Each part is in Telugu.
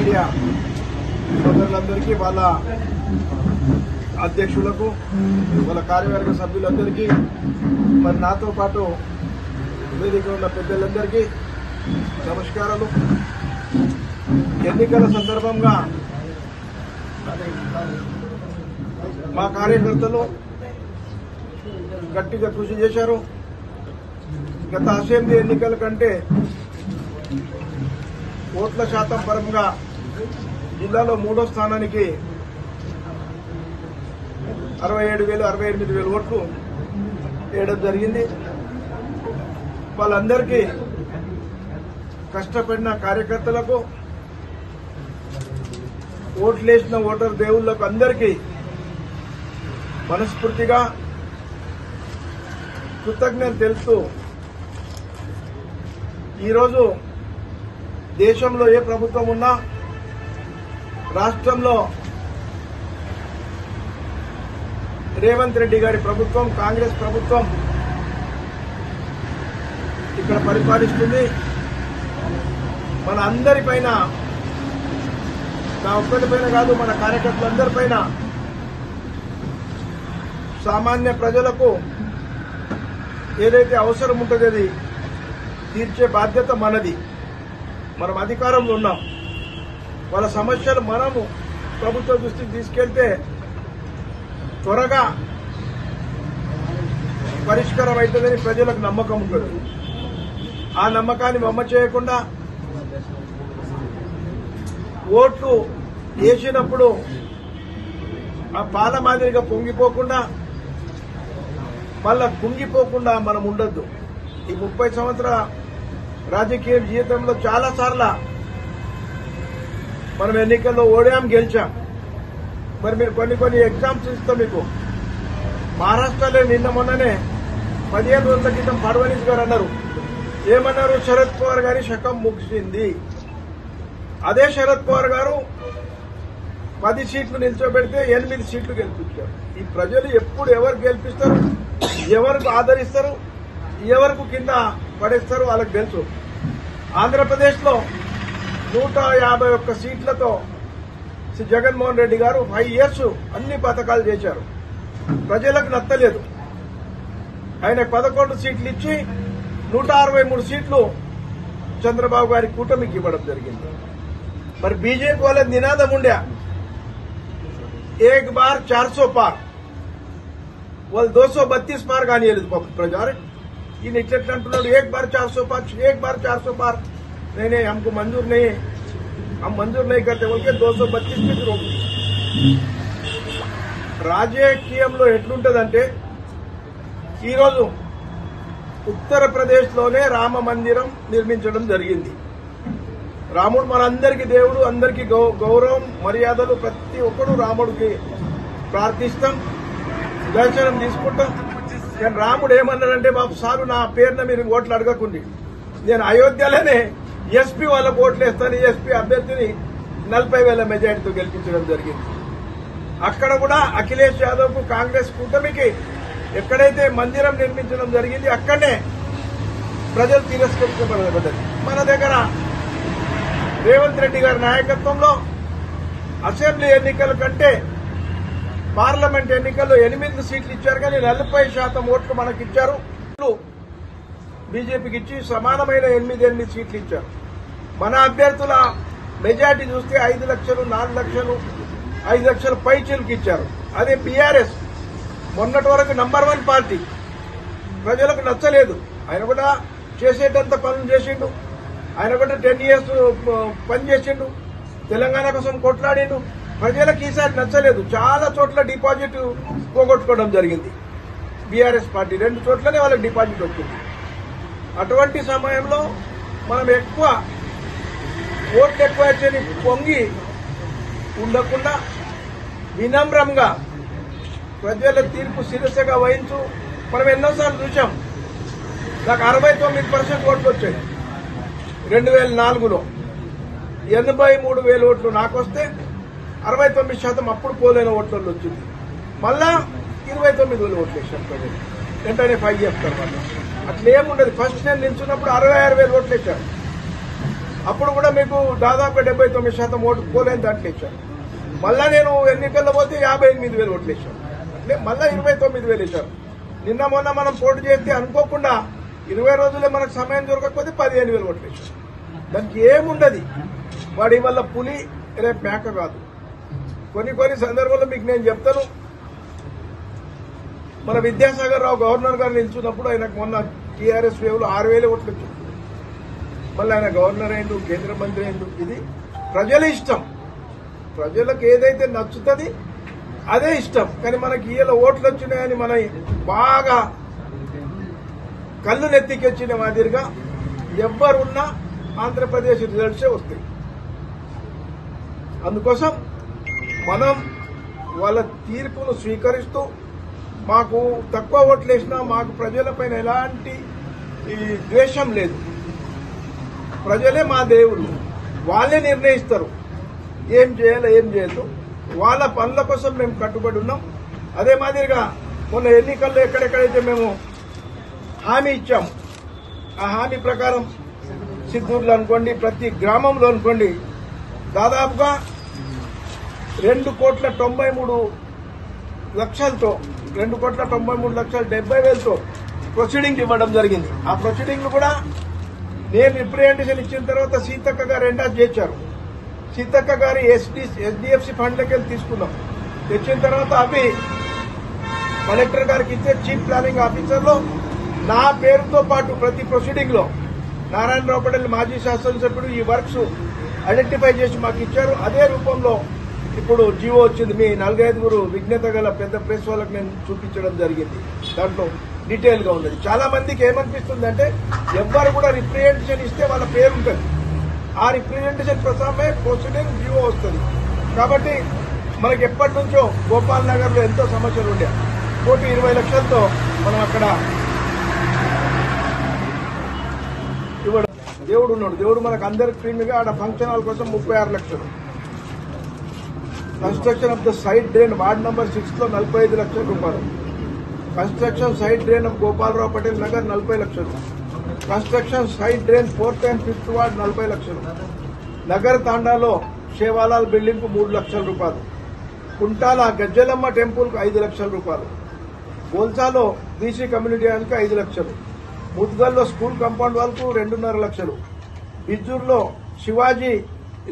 మీడియా సోదరులందరికీ, వాళ్ళ అధ్యక్షులకు, వాళ్ళ కార్యవర్గ సభ్యులందరికీ, మరి నాతో పాటు వేదిక ఉన్న పెద్దలందరికీ నమస్కారాలు. ఎన్నికల సందర్భంగా మా కార్యకర్తలు గట్టిగా కృషి చేశారు. గత అసెంబ్లీ ఎన్నికల కంటే ఓట్ల శాతం పరంగా జిల్లాలో 3వ స్థానానికి 67,000-68,000 ఓట్లు వేయడం జరిగింది. వాళ్ళందరికీ, కష్టపడిన కార్యకర్తలకు, ఓట్లేసిన ఓటర్ దేవుళ్లకు అందరికీ మనస్ఫూర్తిగా కృతజ్ఞతలు తెలుపుతూ, ఈరోజు దేశంలో ఏ ప్రభుత్వం ఉన్నా, రాష్ట్రంలో రేవంత్ రెడ్డి గారి ప్రభుత్వం, కాంగ్రెస్ ప్రభుత్వం ఇక్కడ పరిపాలిస్తుంది. మన అందరిపైన, నా ఒక్కరిపైన కాదు, మన కార్యకర్తలందరిపైన, సామాన్య ప్రజలకు ఏదైతే అవసరం ఉంటుందో అది తీర్చే బాధ్యత మనది. మనం అధికారంలో ఉన్నాం. వాళ్ళ సమస్యలు మనము ప్రభుత్వ దృష్టికి తీసుకెళ్తే త్వరగా పరిష్కారం అవుతుందని ప్రజలకు నమ్మకం ఉంటుంది. ఆ నమ్మకాన్ని వమ్మ చేయకుండా, ఓట్లు వేసినప్పుడు ఆ పాల మాదిరిగా పొంగిపోకుండా, మళ్ళా కుంగిపోకుండా మనం ఉండొద్దు. ఈ 30 సంవత్సరాల రాజకీయ జీవితంలో చాలా సార్లు మనం ఎన్నికల్లో ఓడాం, గెలిచాం. మరి మీరు కొన్ని ఎగ్జామ్స్ ఇస్తాం మీకు. మహారాష్ట్రలో నిన్న మొన్ననే 15 రోజుల క్రితం ఫడ్నవీస్ గారు అన్నారు, ఏమన్నారు, శరద్ పవార్ గారి శకం ముగిసింది. అదే శరద్ పవార్ గారు 10 సీట్లు నిల్చోబెడితే 8 సీట్లు గెలిపించారు. ఈ ప్రజలు ఎప్పుడు ఎవరు గెలిపిస్తారు, ఎవరికి ఆదరిస్తారు, ఎవరికి కింద పడేస్తారు వాళ్ళకి తెలుసు. ఆంధ్రప్రదేశ్ లో 151 సీట్లతో శ్రీ జగన్మోహన్ రెడ్డి గారు 5 ఇయర్స్ అన్ని పథకాలు చేశారు. ప్రజలకు నచ్చలేదు. ఆయన 11 సీట్లు ఇచ్చి 163 సీట్లు చంద్రబాబు గారి కూటమికి ఇవ్వడం జరిగింది. మరి బీజేపీ వాళ్ళ నినాదం ఉండే, ఏక్ బార్ 400 పార్, వాళ్ళు 232 పార్ కానియలేదు పాపం ప్రజలు. ఈయన ఇట్లా అంటున్నాడు, ఏక్ బార్ 400 పార్, ఏక్ బార్ 400 పార్. नहीं, हमको मंजूर नहीं है, हम मंजूर नहीं करते बोल के 232 में रोक दी. రాజకీయంలో ఎట్లుంటదంటే, ఈరోజు ఉత్తరప్రదేశ్లోనే రామ మందిరం నిర్మించడం జరిగింది. రాముడు మనందరికీ దేవుడు, అందరికీ గౌరవం మర్యాదలు, ప్రతి ఒక్కరు రాముడికి ప్రార్థిస్తాం, దర్శనం తీసుకుంటాం. కానీ రాముడు ఏమన్నాడంటే, బాబు సారు నా పేరున మీరు ఓట్లు అడగకుండి, నేను అయోధ్యలోనే ఎస్పీ వాళ్ళకు ఓట్లు వేస్తాను, ఎస్పీ అభ్యర్థిని 40,000 మెజార్టీతో గెలిపించడం జరిగింది. అక్కడ కూడా అఖిలేష్ యాదవ్ కు, కాంగ్రెస్ కూటమికి ఎక్కడైతే మందిరం నిర్మించడం జరిగింది అక్కడనే ప్రజలు తిరస్కరించబడ్డది. మన దగ్గర రేవంత్ రెడ్డి గారి నాయకత్వంలో అసెంబ్లీ ఎన్నికల కంటే పార్లమెంట్ ఎన్నికల్లో 8 సీట్లు ఇచ్చారు, కానీ 40% ఓట్లు మనకిచ్చారు. బీజేపీకి ఇచ్చి సమానమైన 8 సీట్లు ఇచ్చారు. మన అభ్యర్థుల మెజార్టీ చూస్తే 5 లక్షలు, 4 లక్షలు, 5 లక్షల పై చిలుకు ఇచ్చారు. అదే బీఆర్ఎస్ మొన్నటి వరకు నంబర్ 1 పార్టీ, ప్రజలకు నచ్చలేదు. ఆయన కూడా చేసేటంత పనులు చేసిండు. ఆయన కూడా 10 ఇయర్స్ పనిచేసిండు, తెలంగాణ కోసం కొట్లాడిండు. ప్రజలకు ఈసారి నచ్చలేదు. చాలా చోట్ల డిపాజిట్ పోగొట్టుకోవడం జరిగింది. బీఆర్ఎస్ పార్టీ 2 చోట్లనే వాళ్ళకి డిపాజిట్ వచ్చింది. అటువంటి సమయంలో మనం ఓట్లు ఎక్కువ వచ్చేది పొంగి ఉండకుండా వినమ్రంగా ప్రజల తీర్పు శిరసగా వహించు. మనం ఎన్నోసార్లు చూసాం. నాకు 69% ఓట్లు వచ్చాయి 2004లో. 83,000 ఓట్లు నాకు వస్తే 69% అప్పుడు పోలేని ఓట్లలో వచ్చింది. మళ్ళా 29,000 ఓట్లు వేసారు ప్రజలు వెంటనే 5 ఇయర్స్ తర్వాత. అట్లేముండదు. ఫస్ట్ నేను నిల్చున్నప్పుడు 66,000 ఓట్లు వేశారు. అప్పుడు కూడా మీకు దాదాపు 79% ఓటు పోలేని దాంట్లో ఇచ్చారు. మళ్ళా నేను ఎన్నికల్లో పోతే 58,000 ఓట్లు వేశాను. అంటే మళ్ళా 29,000 వేశారు. నిన్న మొన్న మనం పోటీ చేస్తే అనుకోకుండా 20 రోజులే మనకు సమయం దొరకకపోతే 15,000 ఓట్లు వేశారు. దానికి ఏముండదు. వాడి వల్ల పులి రేపు మేక కాదు. కొన్ని సందర్భాల్లో మీకు నేను చెప్తాను. మన విద్యాసాగర్ రావు గవర్నర్ గారు నిల్చున్నప్పుడు ఆయనకు మొన్న టీఆర్ఎస్ వేవ్లో 6,000 ఓట్లు వచ్చాయి. మళ్ళీ ఆయన గవర్నర్ అయిండు, కేంద్ర మంత్రి అయిండు. ఇది ప్రజల ఇష్టం. ప్రజలకు ఏదైతే నచ్చుతుంది అదే ఇష్టం. కానీ మనకి ఈయన ఓట్లు వచ్చినాయని మన బాగా కళ్ళు నెత్తికెచ్చిన మాదిరిగా ఎవ్వరున్నా ఆంధ్రప్రదేశ్ రిజల్ట్సే వస్తాయి. అందుకోసం మనం వాళ్ళ తీర్పును స్వీకరిస్తూ మాకు తక్కువ ఓట్లు వేసినా మాకు ప్రజలపైన ఎలాంటి ద్వేషం లేదు. ప్రజలే మా దేవుళ్ళు. వాళ్ళే నిర్ణయిస్తారు ఏం చేయాలో ఏం చేయొద్దు. వాళ్ళ పనుల కోసం మేము కట్టుబడి ఉన్నాం. అదే మాదిరిగా మొన్న ఎన్నికల్లో ఎక్కడెక్కడైతే మేము హామీ ఇచ్చాము ఆ హామీ ప్రకారం సిద్దూరులో అనుకోండి, ప్రతి గ్రామంలో అనుకోండి, దాదాపుగా 2,93,00,000తో 2,93,70,000తో ప్రొసీడింగ్ ఇవ్వడం జరిగింది. ఆ ప్రొసీడింగ్ కూడా నేను రిప్రజెంటేషన్ ఇచ్చిన తర్వాత సీతక్క గారు ఎండాస్ చేశారు. సీతక్క గారి ఎస్డిఎఫ్సి ఫండ్లకి వెళ్ళి తీసుకున్నాం. తెచ్చిన తర్వాత అవి కలెక్టర్ గారికి ఇచ్చే చీఫ్ ప్లానింగ్ ఆఫీసర్లో నా పేరుతో పాటు ప్రతి ప్రొసీడింగ్ లో నారాయణరావు పటేల్ మాజీ శాసనసభ్యుడు ఈ వర్క్స్ ఐడెంటిఫై చేసి మాకు ఇచ్చారు. అదే రూపంలో ఇప్పుడు జీవో వచ్చింది. మీ 4-5 విజ్ఞత గల పెద్ద ప్రెస్ వాళ్ళకి నేను చూపించడం జరిగింది. దాంట్లో డీటెయిల్ గా ఉన్నది. చాలా మందికి ఏమనిపిస్తుంది అంటే ఎవ్వరు కూడా రిప్రజెంటేషన్ ఇస్తే వాళ్ళ పేరు ఉంటుంది. ఆ రిప్రజెంటేషన్ ప్రకారమే ప్రొసీడింగ్ జీవో వస్తుంది. కాబట్టి మనకి ఎప్పటి నుంచో గోపాల్ నగర్ లో ఎంతో సమస్యలు ఉండే 1,20 లక్షలతో మనం అక్కడ ఇవ్వడం. దేవుడు ఉన్నాడు. దేవుడు మనకు అందరికి ఫ్రీగా ఆడ ఫంక్షన్ హాల్ కోసం 36 లక్షలు. Construction of the side drain ward number 6 లో 45 లక్షల రూపాయలు. Construction side drain of Gopalarao Patel Nagar 40 లక్షలు. Construction side drain 4th and 5th ward 40 లక్షలు. నగర్ తాండాలో శేవాలాల్ బిల్డింగ్ కు 3 లక్షల రూపాయలు. కుంటాల గజ్జలమ్మ టెంపుల్ కు 5 లక్షల రూపాయలు. గోల్సాలో బీసీ కమ్యూనిటీ హాల్ కు 5 లక్షలు. ముద్గల్లో స్కూల్ కాంపౌండ్ వాల్ కు 2.5 లక్షలు. బిజ్జూర్లో శివాజీ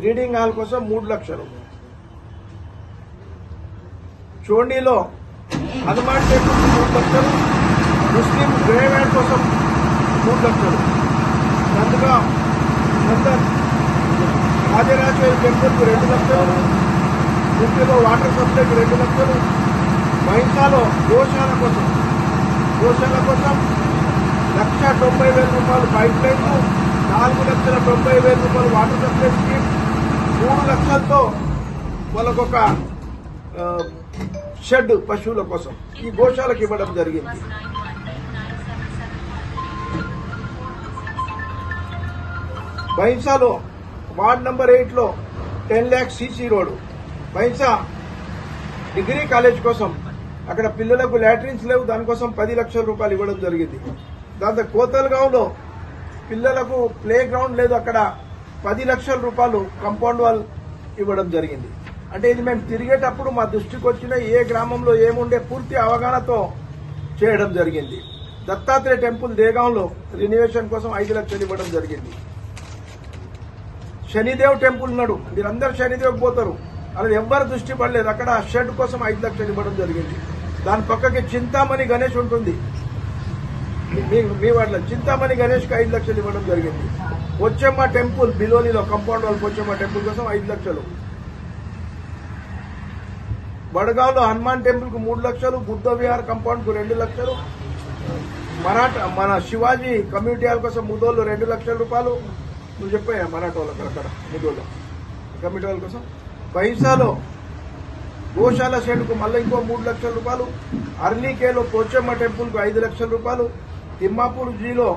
రీడింగ్ హాల్ కోసం 3 లక్షలు. చోండీలో హనుమాన్ టెంపుల్ 3 లక్షలు. ముస్లిం గ్రేవ్యార్డ్ కోసం 3 లక్షలు. నందగా రాజరాజేశ్వరి టెంపుల్ కు 2 లక్షలు. ముఖ్యలో వాటర్ సప్లైకి 2 లక్షలు. మహిళలో గోశాల కోసం 1,90,000 రూపాయలు పైప్ లైన్, 4,90,000 రూపాయలు వాటర్ సప్లై స్కీమ్, 3 లక్షలతో వాళ్ళకొక షెడ్ పశువుల కోసం ఈ గోశాలకు ఇవ్వడం జరిగింది. బైన్సాలో వార్డ్ నంబర్ 8 లో 10 lakhs CC road. Bhainsa degree college కోసం అక్కడ పిల్లలకు లాట్రిన్స్ లేవు, దానికోసం 10 లక్షల రూపాయలు ఇవ్వడం జరిగింది. దాంతో కోతల్గాంలో పిల్లలకు ప్లే గ్రౌండ్ లేదు, అక్కడ 10 లక్షల రూపాయలు కాంపౌండ్ వాల్ ఇవ్వడం జరిగింది. అంటే ఇది మేము తిరిగేటప్పుడు మా దృష్టికి వచ్చిన ఏ గ్రామంలో ఏముండే పూర్తి అవగాహనతో చేయడం జరిగింది. దత్తాత్రేయ టెంపుల్ దేగాంలో రినోవేషన్ కోసం 5 లక్షలు ఇవ్వడం జరిగింది. శనిదేవ్ టెంపుల్ ఉన్నాడు, మీరందరూ శనిదేవ్కి పోతారు, అలా ఎవ్వరు దృష్టి పడలేదు. అక్కడ షెడ్ కోసం 5 లక్షలు ఇవ్వడం జరిగింది. దాని పక్కకి చింతామణి గణేష్ ఉంటుంది, మీ వాటిలో చింతామణి గణేష్ కి 5 లక్షలు ఇవ్వడం జరిగింది. పోచమ్మ టెంపుల్ బిలోలిలో కాంపౌండ్ వాల్ పోచమ్మ టెంపుల్ కోసం 5 లక్షలు. బడగావ్లో హనుమాన్ టెంపుల్ కు 3 లక్షలు. బుద్ధ విహార్ కాంపౌండ్ కు 2 లక్షలు. మన శివాజీ కమ్యూనిటీ హాల్ కోసం ముదోళ్ళు 2 లక్షల రూపాయలు. నువ్వు చెప్పాయా మరాఠా వాళ్ళకి అక్కడ ముదోళ్ళు కమ్యూనిటీ హాల్ కోసం. బైసాలో గోశాల షెడ్ కు మళ్ళీ ఇంకో 3 లక్షల రూపాయలు. అర్లీకేలో పోచమ్మ టెంపుల్ కు 5 లక్షల రూపాయలు. తిమ్మాపూర్ జీలో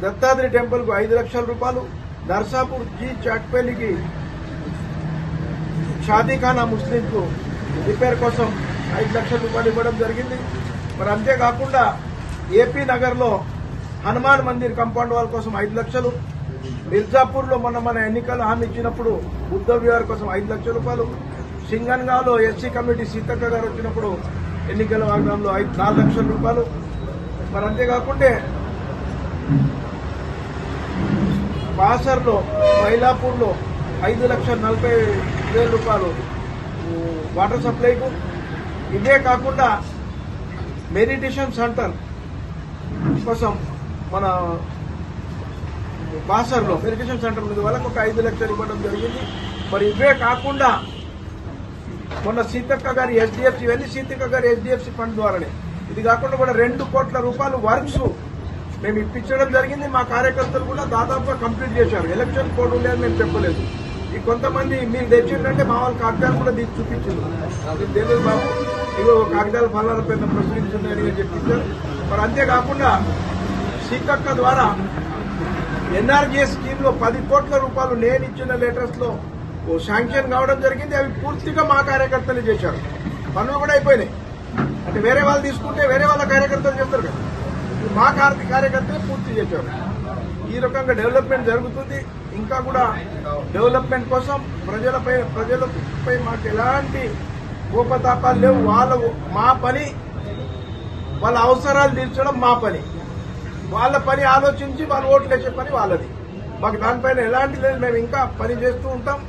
దత్తాత్రేయ టెంపుల్ కు 5 లక్షల రూపాయలు. నర్సాపూర్ జీ చాట్పల్లికి షాదీఖానా ముస్లిం కు రిపేర్ కోసం 5 లక్షల రూపాయలు ఇవ్వడం జరిగింది. మరి అంతేకాకుండా ఏపీ నగర్ లో హనుమాన్ మందిర్ కాంపౌండ్ వాల్ కోసం 5 లక్షలు. మిర్జాపూర్ లో మన ఎన్నికలు హామీ ఇచ్చినప్పుడు ఉద్దవ్ విహార్ కోసం 5 లక్షల రూపాయలు, సింగన్గావ్లో ఎస్సీ కమిటీ సీతక్క గారు వచ్చినప్పుడు ఎన్నికల వాగ్దానంలో 4 లక్షల రూపాయలు. మరి అంతేకాకుండా బాసర్లో మైలాపూర్లో 5,40,000 రూపాయలు వాటర్ సప్లైకు. ఇదే కాకుండా మెడిటేషన్ సెంటర్ కోసం మన బాసర్లో మెడిటేషన్ సెంటర్ ఉంది, వాళ్ళకు ఒక 5 లక్షలు ఇవ్వడం జరిగింది. మరి ఇవే కాకుండా మొన్న సీతక్క గారి ఎస్డిఎఫ్సి, ఇవన్నీ సీతక్క గారి ఎస్డిఎఫ్సి ఫండ్ ద్వారానే. ఇది కాకుండా కూడా 2 కోట్ల రూపాయలు వర్క్స్ మేము ఇప్పించడం జరిగింది. మా కార్యకర్తలు కూడా దాదాపుగా కంప్లీట్ చేశారు. ఎలక్షన్ కోడ్ ఉండేది మేము చెప్పలేదు. ఈ కొంతమంది మీరు తెచ్చిందంటే మా వాళ్ళు కాగితాలు కూడా తీసి చూపించారు. మీకు తెలియదు బాబు, ఇగో కాగితాలు ఫలాల పైన ప్రచురించున్నాయని చెప్పించారు. మరి అంతేకాకుండా సీతక్క ద్వారా ఎన్ఆర్జీఎస్ స్కీమ్ లో 10 కోట్ల రూపాయలు నేను ఇచ్చిన లెటర్స్ లో శాంక్షన్ కావడం జరిగింది. అవి పూర్తిగా మా కార్యకర్తలు చేశారు. పనులు కూడా అయిపోయినాయి. అంటే వేరే వాళ్ళు తీసుకుంటే వేరే వాళ్ళ కార్యకర్తలు చేస్తారు కదా, మా కార్యకర్తలు పూర్తి చేశారు. ఈ రకంగా డెవలప్మెంట్ జరుగుతుంది. ఇంకా కూడా డెవలప్మెంట్ కోసం ప్రజలపై మాకు ఎలాంటి కోపతాపాలు లేవు. మా పని వాళ్ళ అవసరాలు తీర్చడం మా పని, వాళ్ళ పని ఆలోచించి వాళ్ళు ఓట్లు వేసే పని వాళ్ళది. మాకు దానిపైన ఎలాంటి లేదు. మేము ఇంకా పని చేస్తూ ఉంటాం.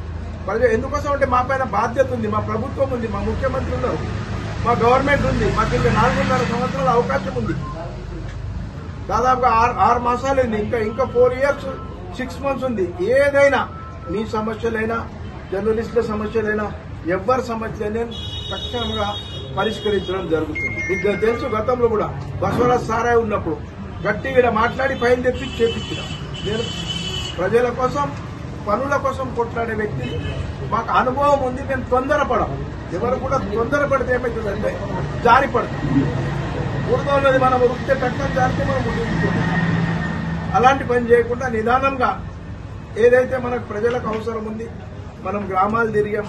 ఎందుకోసం అంటే మా పైన బాధ్యత ఉంది, మా ప్రభుత్వం ఉంది, మా ముఖ్యమంత్రి ఉన్నారు, మా గవర్నమెంట్ ఉంది. మాకు ఇంకా 4.5 సంవత్సరాల అవకాశం ఉంది. దాదాపుగా 6 మాసాలు ఉంది. ఇంకా 4 years 6 months ఉంది. ఏదైనా మీ సమస్యలైనా, జర్నలిస్టుల సమస్యలైనా, ఎవరి సమస్యలైనా తక్షణంగా పరిష్కరించడం జరుగుతుంది. మీకు తెలుసు, గతంలో కూడా బసవరాజ్ సారాయ్ ఉన్నప్పుడు గట్టిగా మాట్లాడి ఫైల్ తెప్పించి చేపించిన. నేను ప్రజల కోసం, పనుల కోసం కొట్లాడే వ్యక్తిని. మాకు అనుభవం ఉంది. మేము తొందరపడం. ఎవరు కూడా తొందరపడితే ఏమవుతుందంటే జారిపడతాం. బురద ఉన్నది మనం ఉరికితే టక్కన జారితే మనం ముందుకుంటాం. అలాంటి పని చేయకుండా నిదానంగా ఏదైతే మనకు ప్రజలకు అవసరం ఉంది, మనం గ్రామాలు తిరిగాం,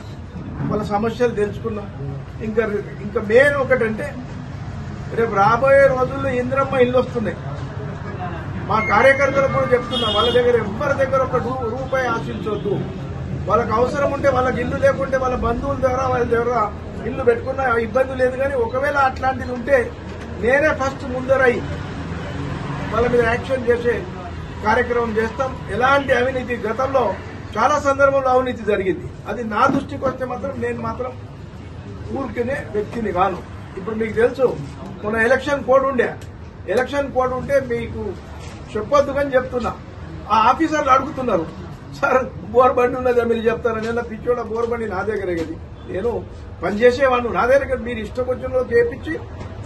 వాళ్ళ సమస్యలు తెలుసుకున్నాం. ఇంకా మెయిన్ ఒకటంటే రేపు రాబోయే రోజుల్లో ఇందిరమ్మ ఇల్లు వస్తున్నాయి. మా కార్యకర్తలకు కూడా చెప్తున్నాం, వాళ్ళ దగ్గర ఎవరి దగ్గర ఒక రూపాయి ఆశించవద్దు. వాళ్ళకి అవసరం ఉంటే, వాళ్ళకి ఇల్లు లేకుంటే వాళ్ళ బంధువుల ద్వారా వాళ్ళ దగ్గర ఇల్లు పెట్టుకున్న ఇబ్బంది లేదు. కానీ ఒకవేళ అట్లాంటిది ఉంటే నేనే ఫస్ట్ ముందరై వాళ్ళ మీద యాక్షన్ చేసే కార్యక్రమం చేస్తాం. ఎలాంటి అవినీతి, గతంలో చాలా సందర్భంలో అవినీతి జరిగింది. అది నా దృష్టికి వస్తే మాత్రం నేను మాత్రం ఊరుకునే వ్యక్తిని కాను. ఇప్పుడు మీకు తెలుసు, మన ఎలక్షన్ కోడ్ ఉంటే మీకు చెప్పొద్దు కానీ చెప్తున్నా. ఆ ఆఫీసర్లు అడుగుతున్నారు, సార్ బోర్ బండి ఉన్నదా మీరు చెప్తారా? నేను పిచ్చోడ బోర్ బండి నా దగ్గరే కదా, నేను పనిచేసేవాడిని, నా దగ్గర మీరు ఇష్టం వచ్చిన చేపించి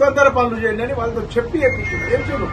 తొందర పనులు చేయండి అని వాళ్ళతో చెప్పి చేపించున్నారు. ఏం చూడు